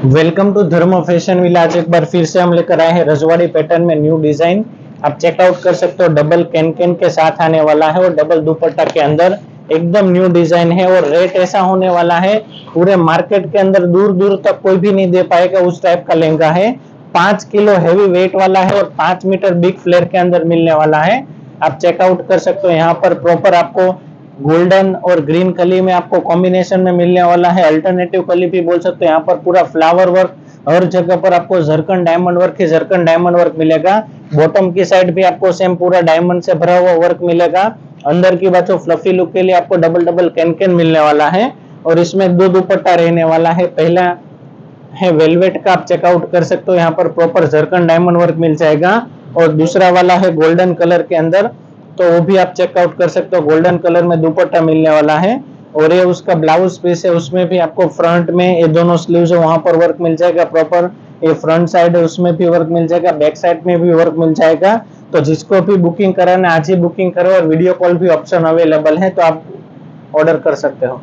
Welcome to धर्म fashion villa. आज एक बार फिर से हम लेकर आए हैं रजवाड़ी पैटर्न में न्यू डिजाइन। आप चेकआउट कर सकते हो, डबल कैन कैन के साथ आने वाला है और डबल दुपट्टा के अंदर एकदम न्यू डिजाइन है। और रेट ऐसा होने वाला है, पूरे मार्केट के अंदर दूर दूर तक कोई भी नहीं दे पाएगा उस टाइप का लहंगा है। 5 किलो हैवी वेट वाला है और 5 मीटर बिग फ्लेयर के अंदर मिलने वाला है। आप चेकआउट कर सकते हो। यहाँ पर प्रॉपर आपको गोल्डन और ग्रीन कली में आपको कॉम्बिनेशन में मिलने वाला है। अल्टरनेटिव कली भी बोल सकते हो। यहाँ पर पूरा फ्लावर वर्क, हर जगह पर आपको जरकन डायमंड वर्क ही जरकन डायमंड वर्क मिलेगा। बॉटम की साइड भी आपको सेम पूरा डायमंड से भरा हुआ वर्क मिलेगा। अंदर की बाजू फ्लफी लुक के लिए आपको डबल डबल कैन कैन मिलने वाला है और इसमें दो दुपट्टा रहने वाला है। पहला है वेलवेट का, आप चेकआउट कर सकते हो। यहाँ पर प्रॉपर जरकन डायमंड वर्क मिल जाएगा और दूसरा वाला है गोल्डन कलर के अंदर, तो वो भी आप चेकआउट कर सकते हो। गोल्डन कलर में दुपट्टा मिलने वाला है और ये उसका ब्लाउज पीस है। उसमें भी आपको फ्रंट में ये दोनों स्लीव्स है वहां पर वर्क मिल जाएगा प्रॉपर। ये फ्रंट साइड है उसमें भी वर्क मिल जाएगा, बैक साइड में भी वर्क मिल जाएगा। तो जिसको भी बुकिंग कराना आज ही बुकिंग करो और वीडियो कॉल भी ऑप्शन अवेलेबल है, तो आप ऑर्डर कर सकते हो।